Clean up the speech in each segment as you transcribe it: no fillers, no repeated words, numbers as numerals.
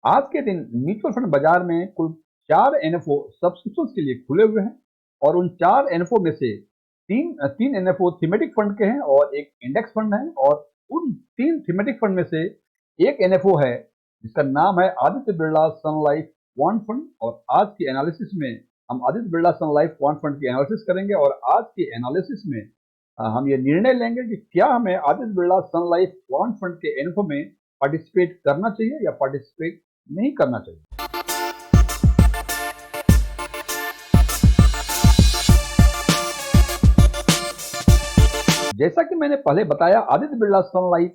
आज के दिन म्यूचुअल फंड बाजार में कुल 4 NFO सब्सक्रिप्शन के लिए खुले हुए हैं और उन 4 NFO में से तीन NFO थीमेटिक फंड के हैं और एक इंडेक्स फंड है। और उन 3 थीमेटिक फंड में से एक NFO है जिसका नाम है आदित्य बिरला सन लाइफ बॉन्ड फंड। और आज की एनालिसिस में हम आदित्य बिरला सन लाइफ बॉन्ड फंड की एनालिसिस करेंगे और आज की एनालिसिस में हम ये निर्णय लेंगे कि क्या हमें आदित्य बिरला सन लाइफ बॉन्ड फंड के NFO में पार्टिसिपेट करना चाहिए या पार्टिसिपेट नहीं करना चाहिए। जैसा कि मैंने पहले बताया, आदित्य बिरला सन लाइफ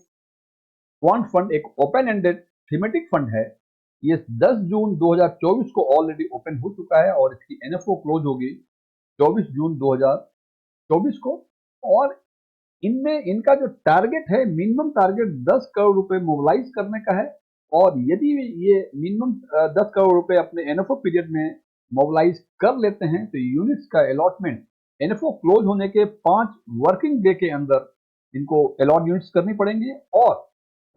बॉन्ड फंड एक ओपन एंडेड थीमेटिक फंड है। ये 10 जून 2024 को ऑलरेडी ओपन हो चुका है और इसकी NFO क्लोज होगी 24 जून 2024 को। और इनमें इनका जो टारगेट है, मिनिमम टारगेट 10 करोड़ रुपए मोबिलाइज करने का है। और यदि ये मिनिमम 10 करोड़ रुपए अपने NFO पीरियड में मोबिलाइज कर लेते हैं तो यूनिट्स का अलॉटमेंट NFO क्लोज होने के 5 वर्किंग डे के अंदर इनको अलॉट यूनिट्स करनी पड़ेंगी। और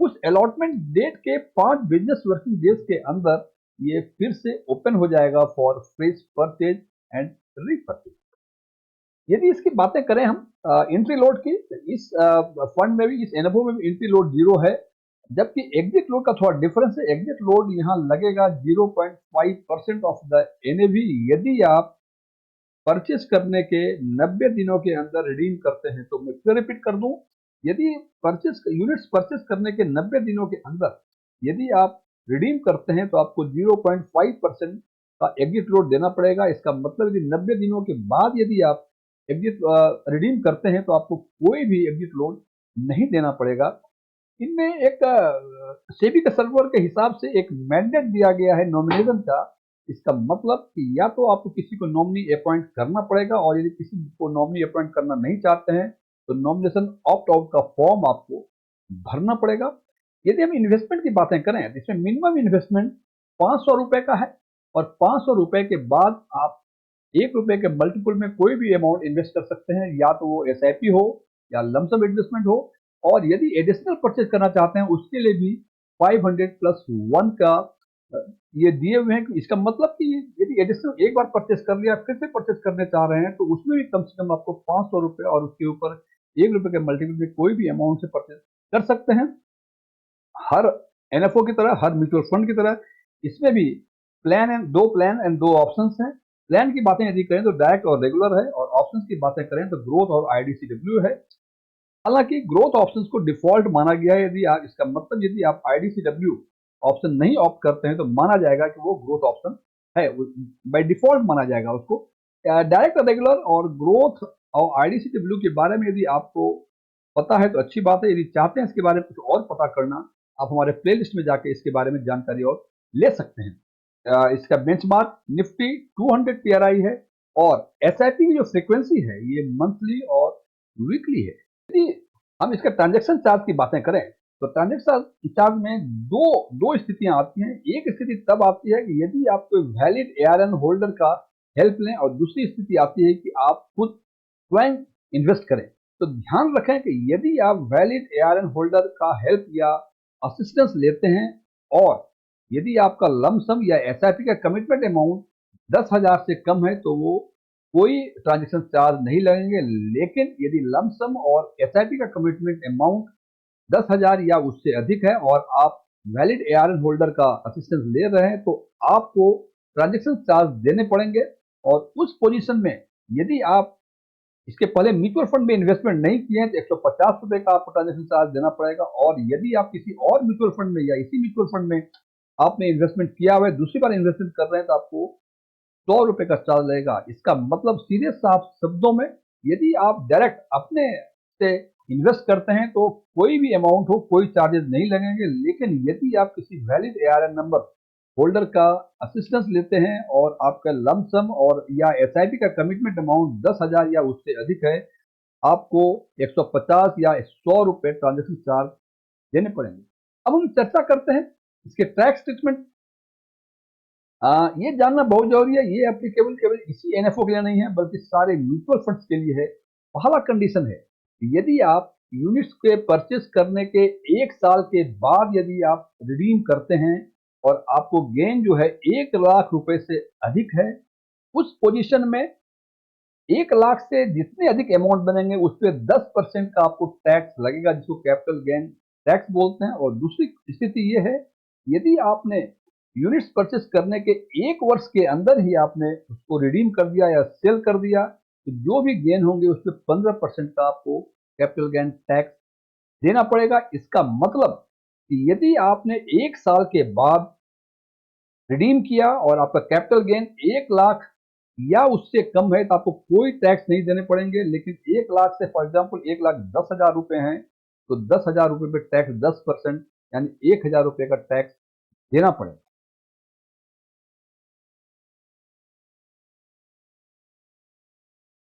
उस अलॉटमेंट डेट के 5 बिजनेस वर्किंग डेज के अंदर ये फिर से ओपन हो जाएगा for fresh purchase and repurchase. यदि इसकी बातें करें हम एंट्री लोड की, इस फंड में भी, इस NFO में भी एंट्री लोड 0 है, जबकि एग्जिट लोड का थोड़ा डिफरेंस है। एग्जिट लोड यहाँ लगेगा 0.5% ऑफ द NAV यदि आप परचेस करने के 90 दिनों के अंदर रिडीम करते हैं। तो मैं फिर रिपीट कर दूं, यदि यूनिट्स परचेस करने के 90 दिनों के अंदर यदि आप रिडीम करते हैं तो आपको 0.5% का एग्जिट लोड देना पड़ेगा। इसका मतलब यदि 90 दिनों के बाद यदि आप एग्जिट रिडीम करते हैं तो आपको कोई भी एग्जिट लोड नहीं देना पड़ेगा। इनमें एक सेबी के सर्वर के हिसाब से एक मैंडेट दिया गया है नॉमिनेशन का। इसका मतलब कि या तो आपको किसी को नॉमिनी अपॉइंट करना पड़ेगा, और यदि किसी को नॉमिनी अपॉइंट करना नहीं चाहते हैं तो नॉमिनेशन ऑप्ट आउट का फॉर्म आपको भरना पड़ेगा। यदि हम इन्वेस्टमेंट की बातें करें तो इसमें मिनिमम इन्वेस्टमेंट 500 रुपए का है और 500 रुपए के बाद आप ₹1 के मल्टीपल में कोई भी अमाउंट इन्वेस्ट कर सकते हैं, या तो वो SIP हो या लमसम इन्वेस्टमेंट हो। और यदि एडिशनल परचेज करना चाहते हैं उसके लिए भी 500+1 का ये दिए हुए हैं। इसका मतलब कि यदि एडिशनल एक बार परचेज कर लिया फिर से परचेज करने चाह रहे हैं तो उसमें भी कम से कम आपको 500 रुपए और उसके ऊपर ₹1 के मल्टीपल में कोई भी अमाउंट से परचेज कर सकते हैं। हर NFO की तरह, हर म्यूचुअल फंड की तरह इसमें भी प्लान एंड दो ऑप्शंस हैं। प्लान की बातें यदि करें तो डायरेक्ट और रेगुलर है, और ऑप्शंस की बातें करें तो ग्रोथ और IDCW है। हालांकि ग्रोथ ऑप्शंस को डिफॉल्ट माना गया है। यदि आप, इसका मतलब यदि आप IDCW ऑप्शन नहीं ऑप्ट करते हैं तो माना जाएगा कि वो ग्रोथ ऑप्शन है, बाय डिफॉल्ट माना जाएगा उसको। डायरेक्ट रेगुलर और ग्रोथ और IDCW के बारे में यदि आपको पता है तो अच्छी बात है। यदि चाहते हैं इसके बारे में कुछ और पता करना, आप हमारे प्लेलिस्ट में जाके इसके बारे में जानकारी और ले सकते हैं। इसका बेंचमार्क निफ्टी 200 PRI है और SIP की जो फ्रीक्वेंसी है ये मंथली और वीकली है। यदि हम इसका ट्रांजैक्शन चार्ज की बातें करें तो ट्रांजैक्शन चार्ज में दो दो स्थितियां आती हैं। एक स्थिति तब आती है कि यदि आप कोई वैलिड ARN होल्डर का हेल्प लें, और दूसरी स्थिति आती है कि आप खुद स्वयं इन्वेस्ट करें। तो ध्यान रखें कि यदि आप वैलिड ARN होल्डर का हेल्प या असिस्टेंस लेते हैं और यदि आपका लमसम या SIP का कमिटमेंट अमाउंट 10,000 से कम है तो वो कोई ट्रांजैक्शन चार्ज नहीं लगेंगे। लेकिन यदि लमसम और SIP का कमिटमेंट अमाउंट 10,000 या उससे अधिक है और आप वैलिड ARN होल्डर का असिस्टेंस ले रहे हैं तो आपको ट्रांजैक्शन चार्ज देने पड़ेंगे। और उस पोजीशन में यदि आप इसके पहले म्यूचुअल फंड में इन्वेस्टमेंट नहीं किए हैं तो ₹150 का आपको ट्रांजैक्शन चार्ज देना पड़ेगा। और यदि आप किसी और म्यूचुअल फंड में या इसी म्यूचुअल फंड में आपने इन्वेस्टमेंट किया हुआ है, दूसरी बार इन्वेस्टमेंट कर रहे हैं, तो आपको ₹100 का चार्ज लगेगा। इसका मतलब सीधे साफ शब्दों में, यदि आप डायरेक्ट अपने से इन्वेस्ट करते हैं तो कोई भी अमाउंट हो कोई चार्जेस नहीं लगेंगे। लेकिन यदि आप किसी वैलिड ARN नंबर होल्डर का असिस्टेंस लेते हैं और आपका लमसम और या SIP का कमिटमेंट अमाउंट 10,000 या उससे अधिक है, आपको 150 या ₹100 ट्रांजैक्शन चार्ज देने पड़ेंगे। अब हम चर्चा करते हैं इसके टैक्स ट्रीटमेंट। ये जानना बहुत जरूरी है। ये एप्लीकेबल केवल इसी NFO के लिए नहीं है बल्कि सारे म्यूचुअल फंड्स के लिए है। पहला कंडीशन है कि यदि आप यूनिट्स के परचेस करने के 1 साल के बाद यदि आप रिडीम करते हैं और आपको गेन जो है 1 लाख रुपए से अधिक है, उस पोजीशन में 1 लाख से जितने अधिक अमाउंट बनेंगे उस पर 10% का आपको टैक्स लगेगा, जिसको कैपिटल गेन टैक्स बोलते हैं। और दूसरी स्थिति ये है, यदि आपने यूनिट्स परचेस करने के 1 वर्ष के अंदर ही आपने उसको रिडीम कर दिया या सेल कर दिया, तो जो भी गेन होंगे उस पर 15% का आपको कैपिटल गेन टैक्स देना पड़ेगा। इसका मतलब कि यदि आपने 1 साल के बाद रिडीम किया और आपका कैपिटल गेन 1 लाख या उससे कम है, तो आपको कोई टैक्स नहीं देने पड़ेंगे। लेकिन 1 लाख से फॉर एग्जाम्पल 1,10,000 रुपए हैं, तो 10,000 रुपए पे टैक्स 10%, यानी 1,000 रुपए का टैक्स देना पड़ेगा।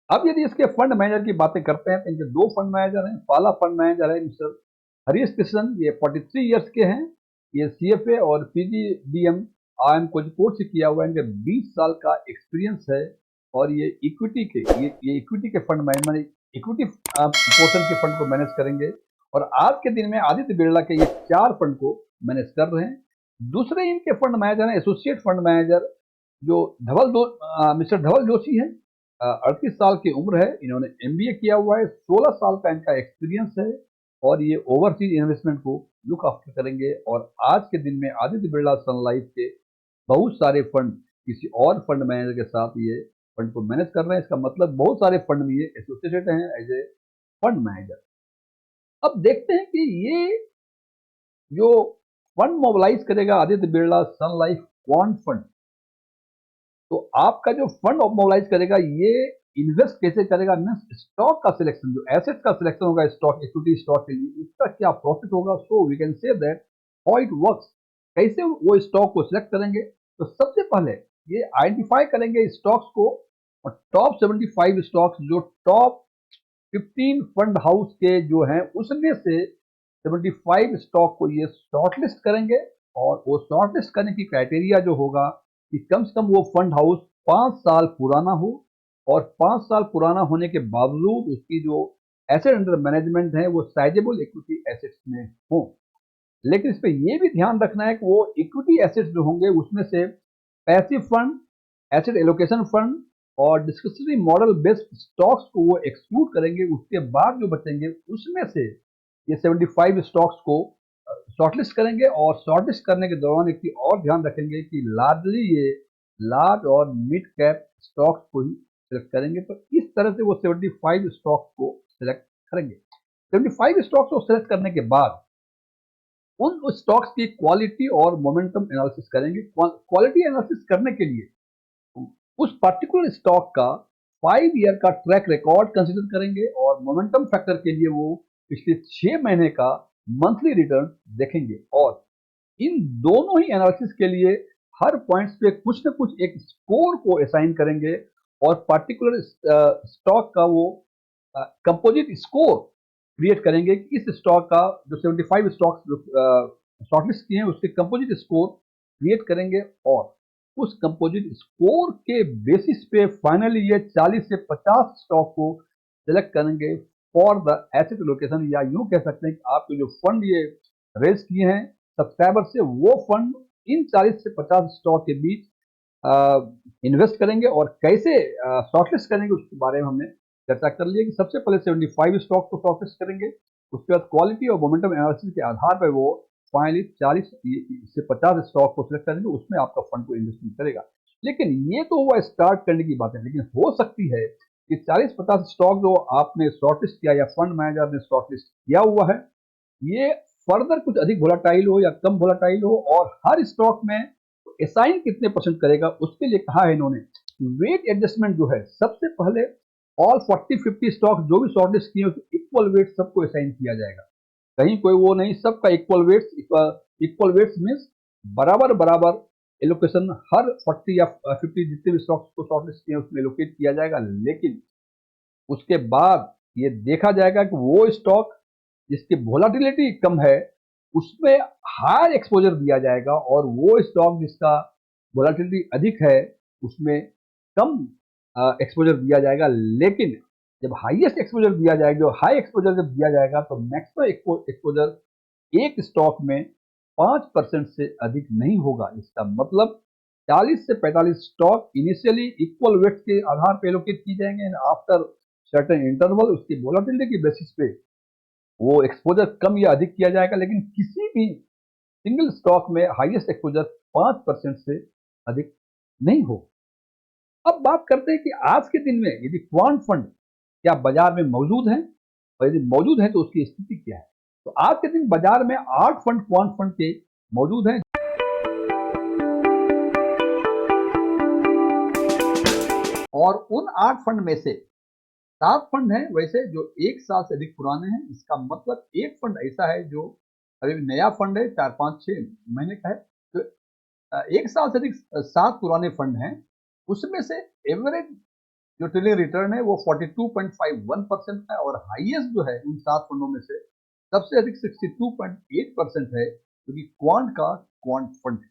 अब यदि इसके फंड मैनेजर की बातें करते हैं, तो इनके 2 फंड मैनेजर हैं। पहला फंड मैनेजर है मिस्टर हरीश कृष्णन, ये 43 ईयर्स के हैं। ये सीएफए और पीजीडीएम आईएम कोझिकोड से किया हुआ है। इनके 20 साल का एक्सपीरियंस है। और ये इक्विटी के फंड मैनेज, इक्विटी पोर्शन के फंड को मैनेज करेंगे। और आज के दिन में आदित्य बिरला के ये 4 फंड को मैनेज कर रहे हैं। दूसरे इनके फंड मैनेजर हैं एसोसिएट फंड मैनेजर, जो मिस्टर धवल जोशी है। 38 साल की उम्र है। इन्होंने एमबीए किया हुआ है। 16 साल का इनका एक्सपीरियंस है। और ये ओवरसीज इन्वेस्टमेंट को लुक आफ्टर करेंगे। और आज के दिन में आदित्य बिरला सन लाइफ के बहुत सारे फंड किसी और फंड मैनेजर के साथ ये फंड को मैनेज कर रहे हैं। इसका मतलब बहुत सारे फंड में ये एसोसिएटेड हैं एज ए फंड मैनेजर। अब देखते हैं कि ये जो फंड मोबिलाइज करेगा आदित्य बिरला सन लाइफ क्वांट फंड, तो आपका जो फंड मोबिलाइज करेगा ये इन्वेस्ट कैसे करेगा, मीन्स स्टॉक का सिलेक्शन, जो एसेट का सिलेक्शन होगा स्टॉक, इक्विटी स्टॉक के लिए, उसका क्या प्रॉफिट होगा। So we can say that how it works. कैसे वो स्टॉक को सिलेक्ट करेंगे, तो सबसे पहले ये आइडेंटिफाई करेंगे स्टॉक्स को। और टॉप 75 स्टॉक्स, जो टॉप 15 फंड हाउस के जो हैं, उसमें से 75 स्टॉक को ये शॉर्टलिस्ट करेंगे। और वो शॉर्टलिस्ट करने की क्राइटेरिया जो होगा कि कम से कम वो फंड हाउस 5 साल पुराना हो। और 5 साल पुराना होने के बावजूद उसकी जो एसेट अंडर मैनेजमेंट है वो साइजेबल इक्विटी एसेट्स में हो। लेकिन इस पे ये भी ध्यान रखना है कि वो इक्विटी एसेट्स जो होंगे उसमें से passive fund, asset allocation fund और डिस्क्रिशनरी मॉडल बेस्ड स्टॉक्स को वो एक्सक्लूड करेंगे। उसके बाद जो बचेंगे उसमें से ये 75 स्टॉक्स को शॉर्टलिस्ट करेंगे। और शॉर्टलिस्ट करने के दौरान एक चीज और ध्यान रखेंगे कि लार्जली ये लार्ज और मिड कैप स्टॉक्स को ही सिलेक्ट करेंगे। तो इस तरह से वो 75 स्टॉक्स को सिलेक्ट करेंगे। 75 स्टॉक्स को सिलेक्ट करने के बाद उन स्टॉक्स की क्वालिटी और मोमेंटम एनालिसिस करेंगे। क्वालिटी एनालिसिस करने के लिए उस पर्टिकुलर स्टॉक का 5 ईयर का ट्रैक रिकॉर्ड कंसीडर करेंगे। और मोमेंटम फैक्टर के लिए वो पिछले 6 महीने का मंथली रिटर्न देखेंगे। और इन दोनों ही एनालिसिस के लिए हर पॉइंट्स पे कुछ ना कुछ एक स्कोर को असाइन करेंगे। और पर्टिकुलर स्टॉक का वो कंपोजिट स्कोर क्रिएट करेंगे कि इस स्टॉक का जो 75 स्टॉक्स जो शॉर्टलिस्ट किए हैं उसके कंपोजिट स्कोर क्रिएट करेंगे। और उस कंपोजिट स्कोर के बेसिस पे फाइनली ये 40 से 50 स्टॉक को सिलेक्ट करेंगे फॉर द एसेट लोकेशन। या यूं कह सकते हैं कि आपके जो फंड ये रेज किए हैं सब्सक्राइबर से, वो फंड इन 40 से 50 स्टॉक के बीच इन्वेस्ट करेंगे। और कैसे शॉर्टलिस्ट करेंगे उसके बारे में हमने चर्चा कर लिया कि सबसे पहले 75 स्टॉक को शॉर्टलिस्ट करेंगे। उसके बाद क्वालिटी और मोमेंटम एनालिसिस के आधार पर वो फाइनली 40 से 50 स्टॉक को सिलेक्ट करेंगे, उसमें आपका फंड को इन्वेस्टमेंट करेगा। लेकिन ये तो हुआ स्टार्ट करने की बात है। लेकिन हो सकती है कि 40-50 स्टॉक जो आपने शॉर्टलिस्ट किया या फंड मैनेजर ने शॉर्टलिस्ट किया हुआ है, ये फर्दर कुछ अधिक वोलाटाइल हो या कम वोलाटाइल हो। और हर स्टॉक में असाइन कितने परसेंट करेगा उसके लिए कहा है इन्होंने वेट एडजस्टमेंट जो है, सबसे पहले ऑल 40-50 स्टॉक जो भी शॉर्टलिस्ट किए इक्वल वेट सबको असाइन किया जाएगा। कहीं कोई वो नहीं, सबका इक्वल वेट्स मीन्स बराबर बराबर एलोकेशन हर 40 या 50 जितने भी स्टॉक्स को शॉर्टलिस्ट किए उसमें एलोकेट किया जाएगा। लेकिन उसके बाद ये देखा जाएगा कि वो स्टॉक जिसकी वोलाटिलिटी कम है उसमें हाई एक्सपोजर दिया जाएगा। और वो स्टॉक जिसका वोलाटिलिटी अधिक है उसमें कम एक्सपोजर दिया जाएगा। लेकिन जब हाईएस्ट एक्सपोजर दिया जाएगा, जो हाई एक्सपोजर जब दिया जाएगा, तो मैक्सिमम एक्सपोजर एक स्टॉक में 5% से अधिक नहीं होगा। इसका मतलब 40 से 45 स्टॉक इनिशियली इक्वल वेट के आधार पर एलोकेट की जाएंगे एंड आफ्टर सर्टेन इंटरवल उसकी वोलेटिलिटी की बेसिस पे वो एक्सपोजर कम या अधिक किया जाएगा, लेकिन किसी भी सिंगल स्टॉक में हाईएस्ट एक्सपोजर 5% से अधिक नहीं हो। अब बात करते हैं कि आज के दिन में यदि क्वांट फंड क्या बाजार में मौजूद हैं, और यदि मौजूद है तो उसकी स्थिति क्या है। तो आज के दिन बाजार में 8 फंड क्वांट फंड के मौजूद हैं और उन 8 फंड में से 7 फंड हैं वैसे जो 1 साल से अधिक पुराने हैं। इसका मतलब एक फंड ऐसा है जो अभी नया फंड है, 4-5-6 महीने का है। तो 1 साल से अधिक 7 पुराने फंड हैं, उसमें से एवरेज जो ट्रेलिंग रिटर्न है वो 42.51% है और हाईएस्ट जो है उन 7 फंडों में से सबसे अधिक 62.8% है, जो कि क्वांट फंड है।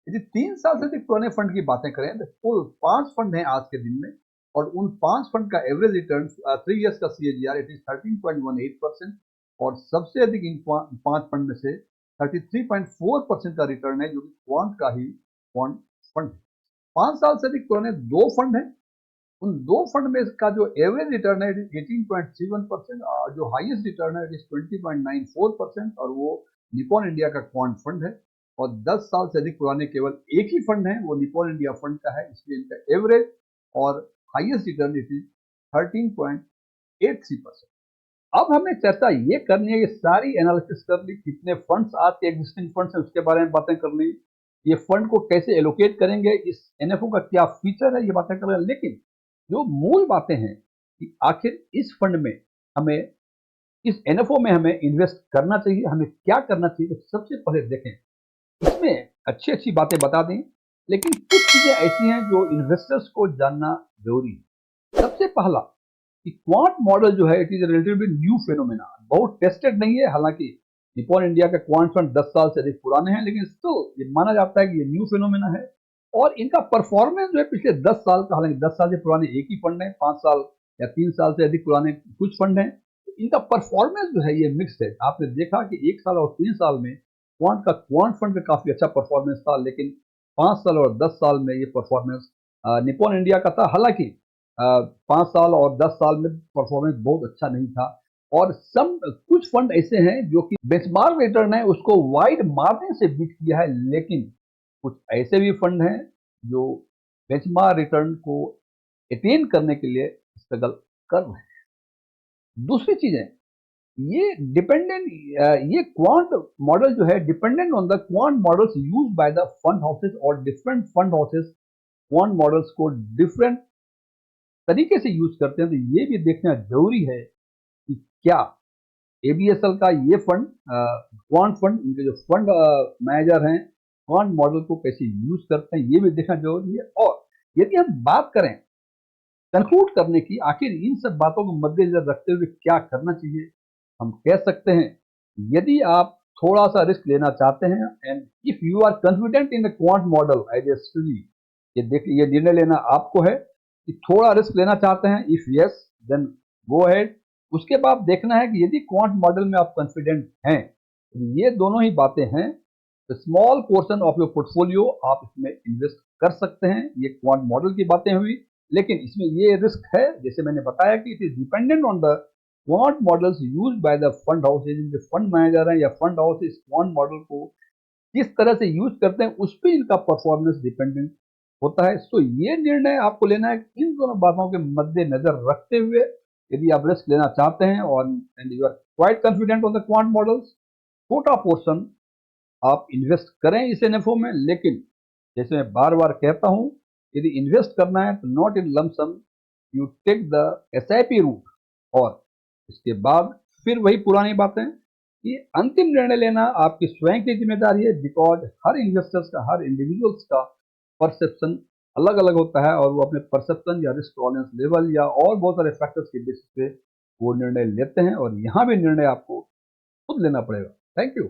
यदि 3 साल से अधिक पुराने फंड की बातें करें तो कुल 5 फंड हैं आज के दिन में और उन 5 फंड का एवरेज रिटर्न 3 इयर्स का CAGR इट इज 13.18% और सबसे अधिक इन 5 फंड में से 33.4% का रिटर्न है, जो कि क्वांट फंड है। 5 साल से अधिक पुराने 2 फंड हैं, उन 2 फंड में का जो एवरेज रिटर्न है 18.31% और जो हाईएस्ट रिटर्न है 20.94% और वो निपॉन इंडिया का क्वांट फंड है। और 10 साल से अधिक पुराने केवल एक ही फंड है, वो निपॉन इंडिया फंड का है, इसलिए इनका एवरेज और हाईएस्ट रिटर्न इट इज 13.83%। अब हमें चर्चा ये करनी है, ये सारी एनालिसिस कर ली, कितने फंड्स आज के एग्जिस्टिंग फंड्स हैं उसके बारे में बातें कर ली, ये फंड को कैसे एलोकेट करेंगे, इस NFO का क्या फीचर है ये बातें कर रहे हैं। लेकिन जो मूल बातें हैं कि आखिर इस फंड में हमें, इस NFO में हमें इन्वेस्ट करना चाहिए, हमें क्या करना चाहिए, तो सबसे पहले देखें इसमें अच्छी बातें बता दें, लेकिन कुछ चीजें ऐसी हैं जो इन्वेस्टर्स को जानना जरूरी है। सबसे पहला कि क्वांट मॉडल जो है it is relatively new phenomena, बहुत टेस्टेड नहीं है। हालांकि निपॉन इंडिया का क्वांट फंड 10 साल से अधिक पुराने हैं, लेकिन स्टिल ये माना जाता है कि ये न्यू फेनोमेना है और इनका परफॉर्मेंस जो है पिछले 10 साल का, हालांकि 10 साल से पुराने एक ही फंड है, 5 साल या 3 साल से अधिक पुराने कुछ फंड हैं, तो इनका परफॉर्मेंस जो है ये मिक्स्ड है। आपने देखा कि 1 साल और 3 साल में क्वांट फंड का काफी अच्छा परफॉर्मेंस था, लेकिन 5 साल और 10 साल में ये परफॉर्मेंस निपॉन इंडिया का था। हालांकि 5 साल और 10 साल में परफॉर्मेंस बहुत अच्छा नहीं था और कुछ फंड ऐसे हैं जो कि बेंचमार्क रिटर्न है उसको वाइड मार्जिन से बीट किया है, लेकिन कुछ ऐसे भी फंड हैं जो बेंचमार्क रिटर्न को अटेन करने के लिए स्ट्रगल कर रहे हैं। दूसरी चीज है ये क्वांट मॉडल जो है dependent on the quant models used by the fund houses और different fund houses quant models को डिफरेंट तरीके से यूज करते हैं। तो ये भी देखना जरूरी है कि क्या ABSL का ये फंड क्वांट फंड, इनके जो फंड मैनेजर हैं क्वांट मॉडल को कैसे यूज करते हैं, ये भी देखना जरूरी है। और यदि हम बात करें कंक्लूड करने की, आखिर इन सब बातों को मद्देनजर रखते हुए क्या करना चाहिए, हम कह सकते हैं यदि आप थोड़ा सा रिस्क लेना चाहते हैं and if you are confident in the quant model as a study, ये देखिए ये निर्णय लेना आपको है कि थोड़ा रिस्क लेना चाहते हैं। If yes then go ahead. उसके बाद देखना है कि यदि क्वांट मॉडल में आप कॉन्फिडेंट हैं, तो ये दोनों ही बातें हैं, small portion of your portfolio आप इसमें इन्वेस्ट कर सकते हैं। ये क्वांट मॉडल की बातें हुई, लेकिन इसमें ये रिस्क है जैसे मैंने बताया कि it is dependent on the quant models used by the fund houses, जिनके फंड मैनेजर हैं या फंड हाउस इस क्वांट मॉडल को किस तरह से यूज करते हैं उस पर इनका परफॉर्मेंस डिपेंडेंट होता है। सो ये निर्णय आपको लेना है इन दोनों बातों के मद्देनजर रखते हुए। यदि आप रिस्क लेना चाहते हैं और and you are quite confident on the quant models, छोटा पोर्शन आप इन्वेस्ट करें इस NFO में। लेकिन जैसे मैं बार बार कहता हूं, यदि इन्वेस्ट करना है तो not in lumpsum, you take the SIP route और इसके बाद फिर वही पुरानी बातें कि अंतिम निर्णय लेना आपकी स्वयं की जिम्मेदारी है, बिकॉज हर इन्वेस्टर्स का, हर इंडिविजुअल्स का परसेप्शन अलग अलग होता है और वो अपने परसेप्शन या रिस्क टॉलरेंस लेवल या और बहुत सारे फैक्टर्स के बेसिस पे वो निर्णय लेते हैं और यहाँ भी निर्णय आपको खुद लेना पड़ेगा। Thank you.